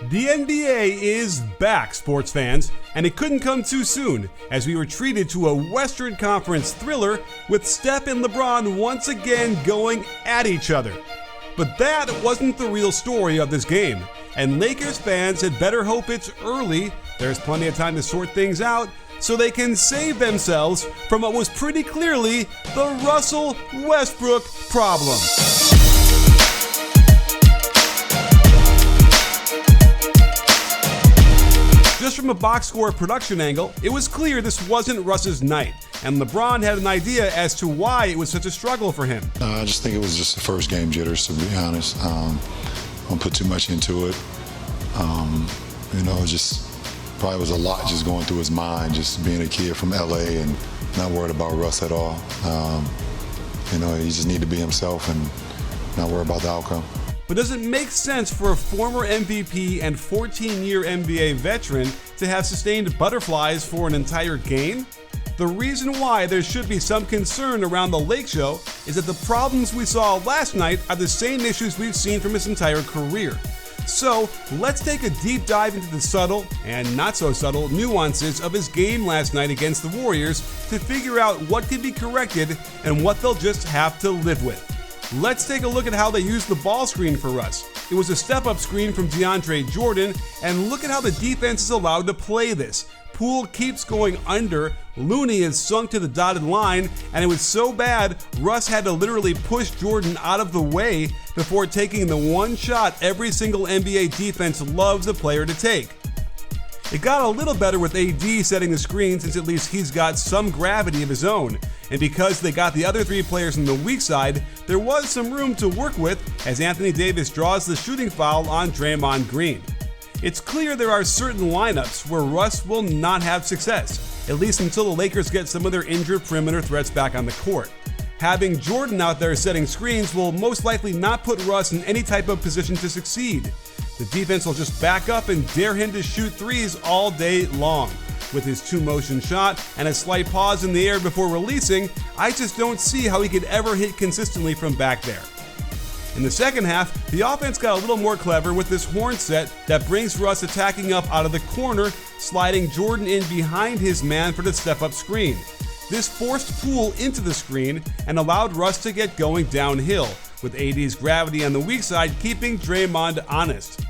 The NBA is back, sports fans, and it couldn't come too soon as we were treated to a Western Conference thriller with Steph and LeBron once again going at each other. But that wasn't the real story of this game, and Lakers fans had better hope it's early. There's plenty of time to sort things out so they can save themselves from what was pretty clearly the Russell Westbrook problem. Just from a box score production angle, it was clear this wasn't Russ's night, and LeBron had an idea as to why it was such a struggle for him. I just think it was just the first game jitters, to be honest. Don't put too much into it. Just probably was a lot just going through his mind, just being a kid from LA and not worried about Russ at all. He just need to be himself and not worry about the outcome. But does it make sense for a former MVP and 14-year NBA veteran to have sustained butterflies for an entire game? The reason why there should be some concern around the Lake Show is that the problems we saw last night are the same issues we've seen from his entire career. So let's take a deep dive into the subtle and not so subtle nuances of his game last night against the Warriors to figure out what can be corrected and what they'll just have to live with. Let's take a look at how they used the ball screen for Russ. It was a step-up screen from DeAndre Jordan, and look at how the defense is allowed to play this. Poole keeps going under, Looney is sunk to the dotted line, and it was so bad, Russ had to literally push Jordan out of the way before taking the one shot every single NBA defense loves a player to take. It got a little better with AD setting the screen since at least he's got some gravity of his own. And because they got the other three players on the weak side, there was some room to work with as Anthony Davis draws the shooting foul on Draymond Green. It's clear there are certain lineups where Russ will not have success, at least until the Lakers get some of their injured perimeter threats back on the court. Having Jordan out there setting screens will most likely not put Russ in any type of position to succeed. The defense will just back up and dare him to shoot threes all day long. With his two-motion shot and a slight pause in the air before releasing, I just don't see how he could ever hit consistently from back there. In the second half, the offense got a little more clever with this horn set that brings Russ attacking up out of the corner, sliding Jordan in behind his man for the step-up screen. This forced Poole into the screen and allowed Russ to get going downhill, with AD's gravity on the weak side keeping Draymond honest.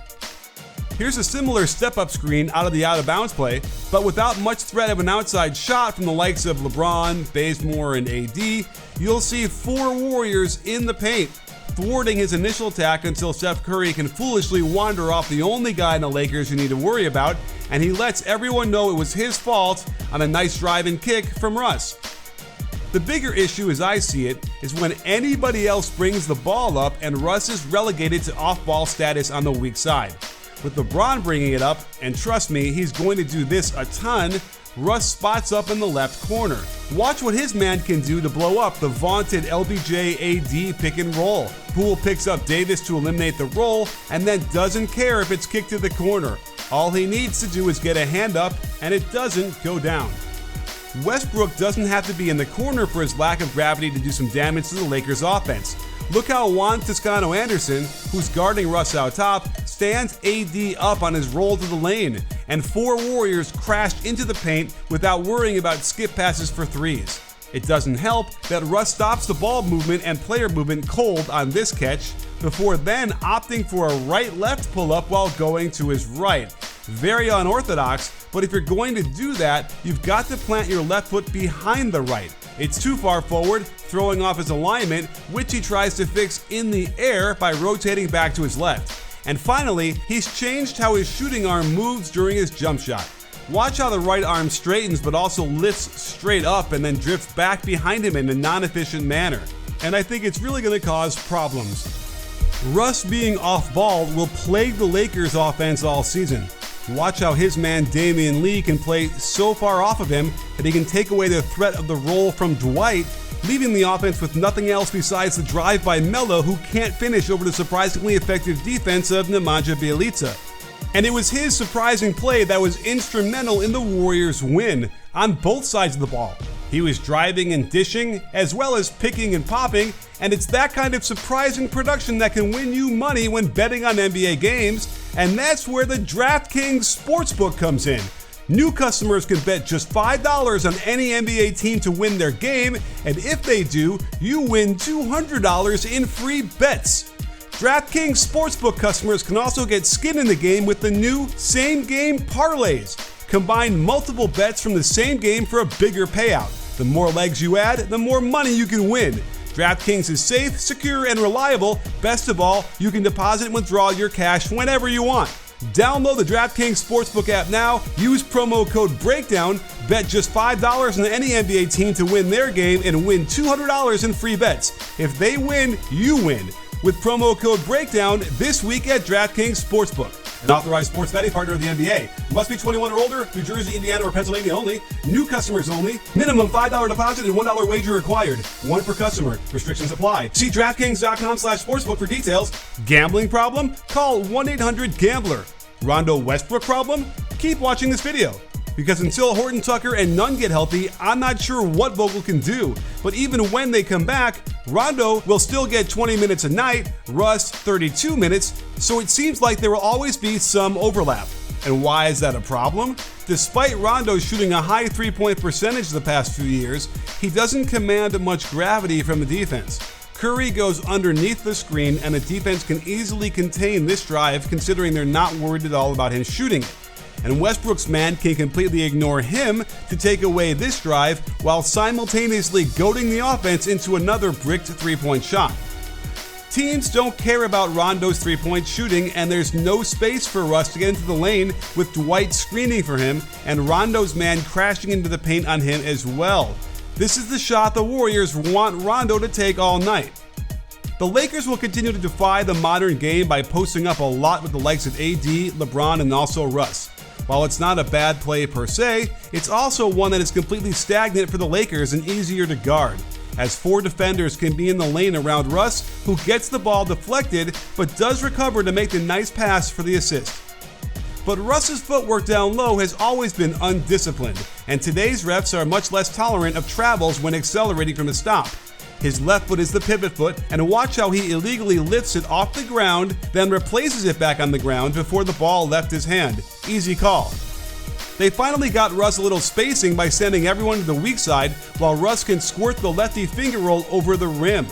Here's a similar step-up screen out of the out-of-bounds play, but without much threat of an outside shot from the likes of LeBron, Bazemore, and AD, you'll see four Warriors in the paint, thwarting his initial attack until Steph Curry can foolishly wander off the only guy in the Lakers you need to worry about, and he lets everyone know it was his fault on a nice drive and kick from Russ. The bigger issue, as I see it, is when anybody else brings the ball up and Russ is relegated to off-ball status on the weak side. With LeBron bringing it up, and trust me, he's going to do this a ton, Russ spots up in the left corner. Watch what his man can do to blow up the vaunted LBJ AD pick and roll. Poole picks up Davis to eliminate the roll and then doesn't care if it's kicked to the corner. All he needs to do is get a hand up and it doesn't go down. Westbrook doesn't have to be in the corner for his lack of gravity to do some damage to the Lakers offense. Look how Juan Toscano-Anderson, who's guarding Russ out top, stands AD up on his roll to the lane, and four Warriors crashed into the paint without worrying about skip passes for threes. It doesn't help that Russ stops the ball movement and player movement cold on this catch, before then opting for a right-left pull-up while going to his right. Very unorthodox, but if you're going to do that, you've got to plant your left foot behind the right. It's too far forward, throwing off his alignment, which he tries to fix in the air by rotating back to his left. And finally, he's changed how his shooting arm moves during his jump shot. Watch how the right arm straightens but also lifts straight up and then drifts back behind him in a non-efficient manner. And I think it's really going to cause problems. Russ being off ball will plague the Lakers offense all season. Watch how his man Damian Lee can play so far off of him that he can take away the threat of the roll from Dwight, leaving the offense with nothing else besides the drive by Melo, who can't finish over the surprisingly effective defense of Nemanja Bjelica. And it was his surprising play that was instrumental in the Warriors' win on both sides of the ball. He was driving and dishing, as well as picking and popping, and it's that kind of surprising production that can win you money when betting on NBA games. And that's where the DraftKings Sportsbook comes in. New customers can bet just $5 on any NBA team to win their game, and if they do, you win $200 in free bets. DraftKings Sportsbook customers can also get skin in the game with the new Same Game Parlays. Combine multiple bets from the same game for a bigger payout. The more legs you add, the more money you can win. DraftKings is safe, secure, and reliable. Best of all, you can deposit and withdraw your cash whenever you want. Download the DraftKings Sportsbook app now, use promo code BREAKDOWN, bet just $5 on any NBA team to win their game, and win $200 in free bets. If they win, you win. With promo code BREAKDOWN this week at DraftKings Sportsbook. An authorized sports betting partner of the NBA. Must be 21 or older, New Jersey, Indiana, or Pennsylvania only. New customers only. Minimum $5 deposit and $1 wager required. One per customer. Restrictions apply. See DraftKings.com/sportsbook for details. Gambling problem? Call 1-800-GAMBLER. Rondo Westbrook problem? Keep watching this video. Because until Horton Tucker and Nunn get healthy, I'm not sure what Vogel can do. But even when they come back, Rondo will still get 20 minutes a night, Russ 32 minutes, so it seems like there will always be some overlap. And why is that a problem? Despite Rondo shooting a high three-point percentage the past few years, he doesn't command much gravity from the defense. Curry goes underneath the screen, and the defense can easily contain this drive considering they're not worried at all about him shooting it. And Westbrook's man can completely ignore him to take away this drive while simultaneously goading the offense into another bricked three-point shot. Teams don't care about Rondo's three-point shooting, and there's no space for Russ to get into the lane with Dwight screening for him and Rondo's man crashing into the paint on him as well. This is the shot the Warriors want Rondo to take all night. The Lakers will continue to defy the modern game by posting up a lot with the likes of AD, LeBron, and also Russ. While it's not a bad play per se, it's also one that is completely stagnant for the Lakers and easier to guard, as 4 defenders can be in the lane around Russ, who gets the ball deflected but does recover to make the nice pass for the assist. But Russ's footwork down low has always been undisciplined, and today's refs are much less tolerant of travels when accelerating from a stop. His left foot is the pivot foot, and watch how he illegally lifts it off the ground, then replaces it back on the ground before the ball left his hand. Easy call. They finally got Russ a little spacing by sending everyone to the weak side, while Russ can squirt the lefty finger roll over the rim.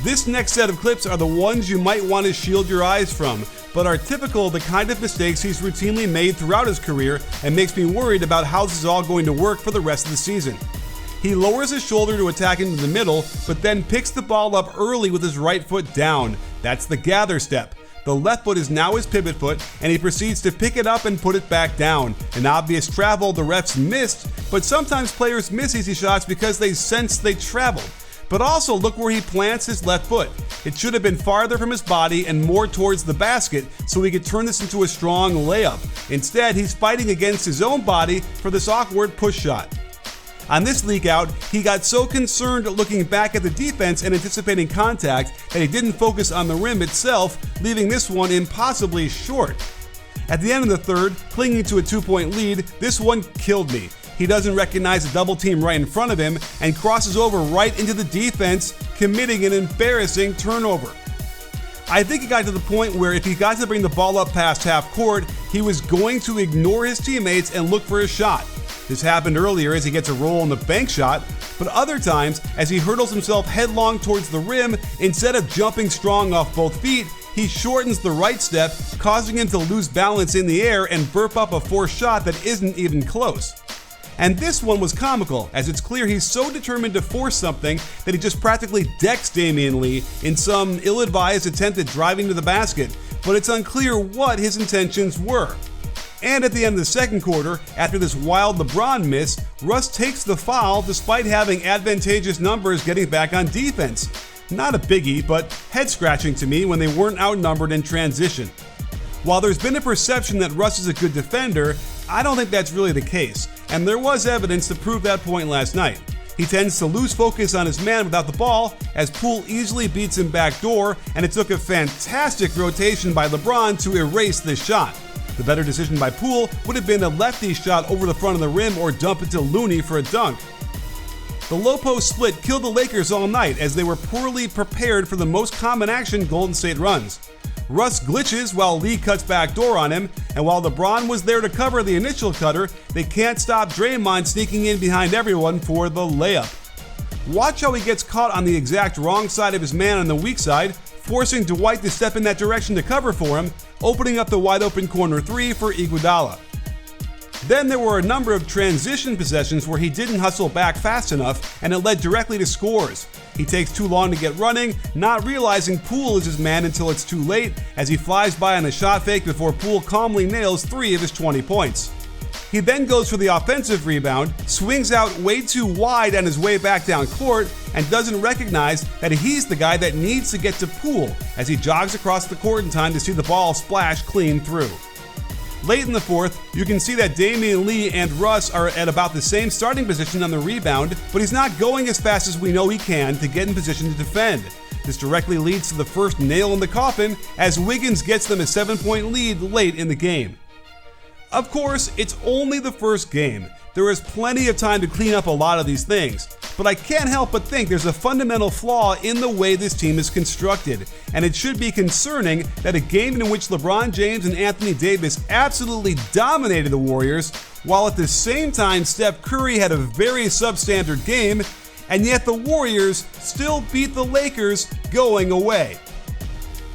This next set of clips are the ones you might want to shield your eyes from, but are typical of the kind of mistakes he's routinely made throughout his career and makes me worried about how this is all going to work for the rest of the season. He lowers his shoulder to attack into the middle, but then picks the ball up early with his right foot down. That's the gather step. The left foot is now his pivot foot, and he proceeds to pick it up and put it back down. An obvious travel the refs missed, but sometimes players miss easy shots because they sense they traveled. But also look where he plants his left foot. It should have been farther from his body and more towards the basket so he could turn this into a strong layup. Instead, he's fighting against his own body for this awkward push shot. On this leak out, he got so concerned looking back at the defense and anticipating contact that he didn't focus on the rim itself, leaving this one impossibly short. At the end of the third, clinging to a 2-point lead, this one killed me. He doesn't recognize a double team right in front of him and crosses over right into the defense, committing an embarrassing turnover. I think it got to the point where if he got to bring the ball up past half court, he was going to ignore his teammates and look for a shot. This happened earlier as he gets a roll on the bank shot, but other times as he hurdles himself headlong towards the rim, instead of jumping strong off both feet, he shortens the right step, causing him to lose balance in the air and burp up a forced shot that isn't even close. And this one was comical, as it's clear he's so determined to force something that he just practically decks Damian Lee in some ill-advised attempt at driving to the basket, but it's unclear what his intentions were. And at the end of the second quarter, after this wild LeBron miss, Russ takes the foul despite having advantageous numbers getting back on defense. Not a biggie, but head-scratching to me when they weren't outnumbered in transition. While there's been a perception that Russ is a good defender, I don't think that's really the case, and there was evidence to prove that point last night. He tends to lose focus on his man without the ball, as Poole easily beats him backdoor, and it took a fantastic rotation by LeBron to erase this shot. The better decision by Poole would have been a lefty shot over the front of the rim or dump it to Looney for a dunk. The low post split killed the Lakers all night as they were poorly prepared for the most common action Golden State runs. Russ glitches while Lee cuts backdoor on him, and while LeBron was there to cover the initial cutter, they can't stop Draymond sneaking in behind everyone for the layup. Watch how he gets caught on the exact wrong side of his man on the weak side, forcing Dwight to step in that direction to cover for him, opening up the wide open corner 3 for Iguodala. Then there were a number of transition possessions where he didn't hustle back fast enough, and it led directly to scores. He takes too long to get running, not realizing Poole is his man until it's too late, as he flies by on a shot fake before Poole calmly nails 3 of his 20 points. He then goes for the offensive rebound, swings out way too wide on his way back down court, and doesn't recognize that he's the guy that needs to get to Poole as he jogs across the court in time to see the ball splash clean through. Late in the fourth, you can see that Damian Lee and Russ are at about the same starting position on the rebound, but he's not going as fast as we know he can to get in position to defend. This directly leads to the first nail in the coffin as Wiggins gets them a 7-point lead late in the game. Of course, it's only the first game. There is plenty of time to clean up a lot of these things, but I can't help but think there's a fundamental flaw in the way this team is constructed, and it should be concerning that a game in which LeBron James and Anthony Davis absolutely dominated the Warriors, while at the same time Steph Curry had a very substandard game, and yet the Warriors still beat the Lakers going away.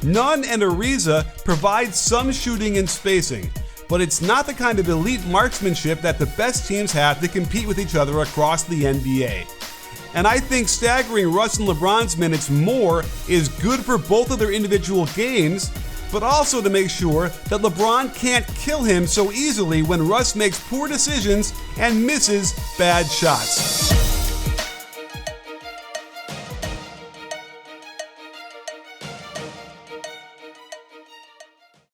Nunn and Ariza provide some shooting and spacing, but it's not the kind of elite marksmanship that the best teams have to compete with each other across the NBA. And I think staggering Russ and LeBron's minutes more is good for both of their individual games, but also to make sure that LeBron can't kill him so easily when Russ makes poor decisions and misses bad shots.